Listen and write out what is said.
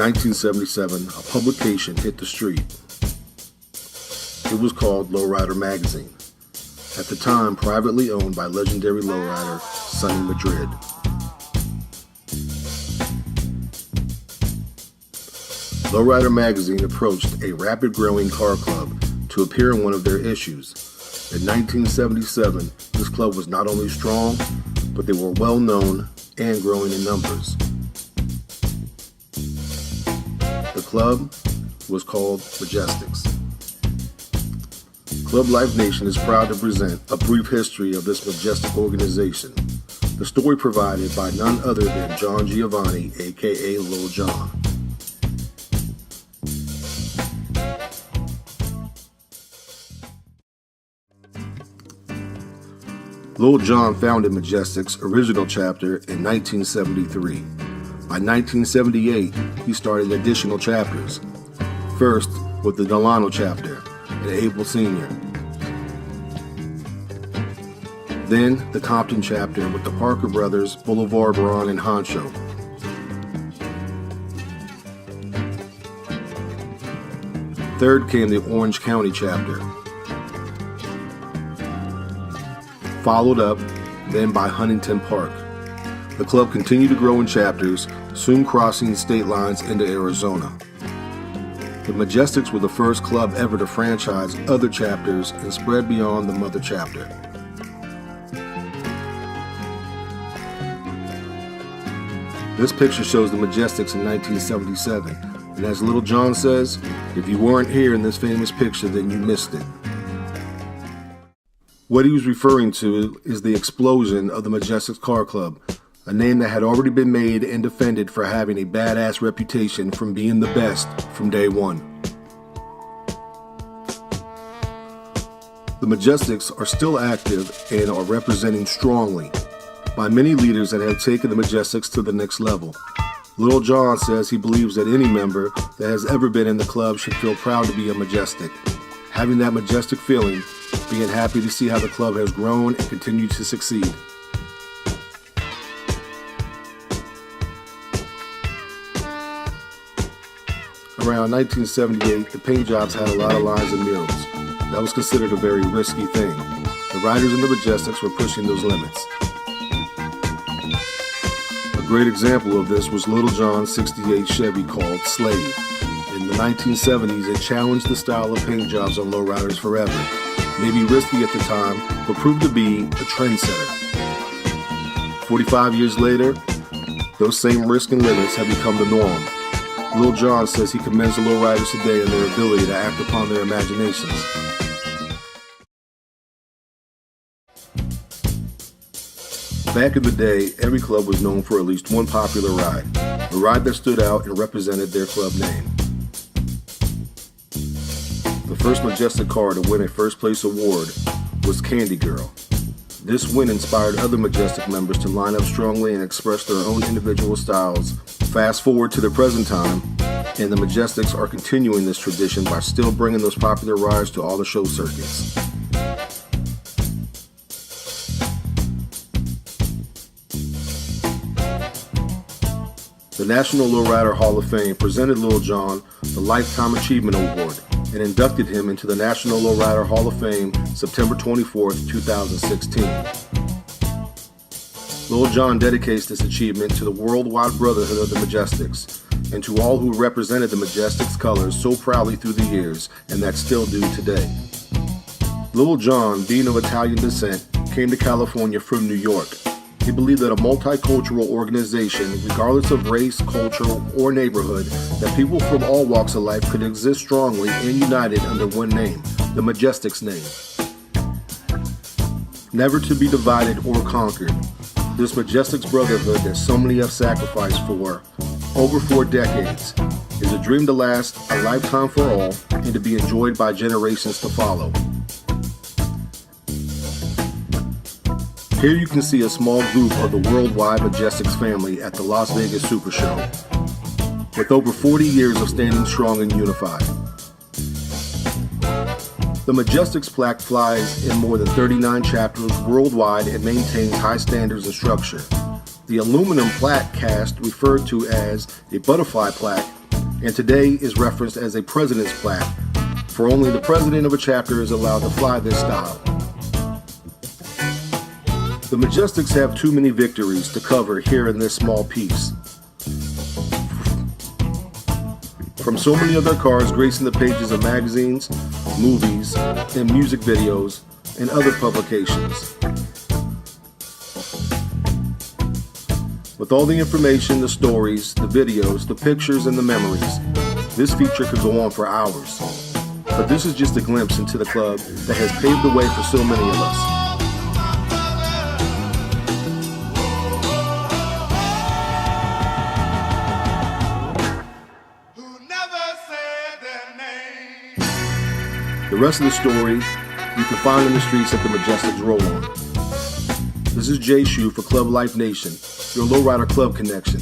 1977, a publication hit the street. It was called Lowrider Magazine, at the time privately owned by legendary lowrider Sonny Madrid. Lowrider Magazine approached a rapid-growing car club to appear in one of their issues. In 1977, this club was not only strong, but they were well-known and growing in numbers. The club was called Majestics. Club Life Nation is proud to present a brief history of this majestic organization. The story provided by none other than John Giovanni, aka Lil Jon. Lil Jon founded Majestics' original chapter in 1973. By 1978, he started additional chapters. First with the Delano chapter and Abel Sr. Then the Compton chapter with the Parker brothers, Boulevard Ron, and Honcho. Third came the Orange County chapter, followed up then by Huntington Park. The club continued to grow in chapters, soon crossing state lines into Arizona. The Majestics were the first club ever to franchise other chapters and spread beyond the mother chapter. This picture shows the Majestics in 1977, and as Lil Jon says, if you weren't here in this famous picture, then you missed it. What he was referring to is the explosion of the Majestics Car Club, a name that had already been made and defended for having a badass reputation from being the best from day one. The Majestics are still active and are representing strongly by many leaders that have taken the Majestics to the next level. Lil Jon says he believes that any member that has ever been in the club should feel proud to be a Majestic. Having that majestic feeling, being happy to see how the club has grown and continued to succeed. Around 1978, the paint jobs had a lot of lines and murals. That was considered a very risky thing. The riders in the Majestics were pushing those limits. A great example of this was Lil Jon's '68 Chevy called Slave. In the 1970s, it challenged the style of paint jobs on lowriders forever. Maybe risky at the time, but proved to be a trendsetter. 45 years later, those same risks and limits have become the norm. Lil Jon says he commends the lowriders today and their ability to act upon their imaginations. Back in the day, every club was known for at least one popular ride, a ride that stood out and represented their club name. The first Majestic car to win a first place award was Candy Girl. This win inspired other Majestic members to line up strongly and express their own individual styles. Fast forward to the present time, and the Majestics are continuing this tradition by still bringing those popular rides to all the show circuits. The National Lowrider Hall of Fame presented Lil Jon the Lifetime Achievement Award and inducted him into the National Lowrider Hall of Fame September 24, 2016. Lil Jon dedicates this achievement to the worldwide brotherhood of the Majestics and to all who represented the Majestics colors so proudly through the years and that still do today. Lil Jon, being of Italian descent, came to California from New York. He believed that a multicultural organization, regardless of race, culture, or neighborhood, that people from all walks of life could exist strongly and united under one name, the Majestics name. Never to be divided or conquered, this Majestics brotherhood that so many have sacrificed for over 4 decades is a dream to last a lifetime for all and to be enjoyed by generations to follow. Here you can see a small group of the worldwide Majestics family at the Las Vegas Super Show, with over 40 years of standing strong and unified. The Majestics plaque flies in more than 39 chapters worldwide and maintains high standards and structure. The aluminum plaque cast, referred to as a butterfly plaque, and today is referenced as a president's plaque, for only the president of a chapter is allowed to fly this style. The Majestics have too many victories to cover here in this small piece. From so many of their cars gracing the pages of magazines, movies, and music videos, and other publications. With all the information, the stories, the videos, the pictures, and the memories, this feature could go on for hours. But this is just a glimpse into the club that has paved the way for so many of us. The rest of the story you can find in the streets that the Majestics roll on. This is Jay Shu for Club Life Nation, your Lowrider Club connection.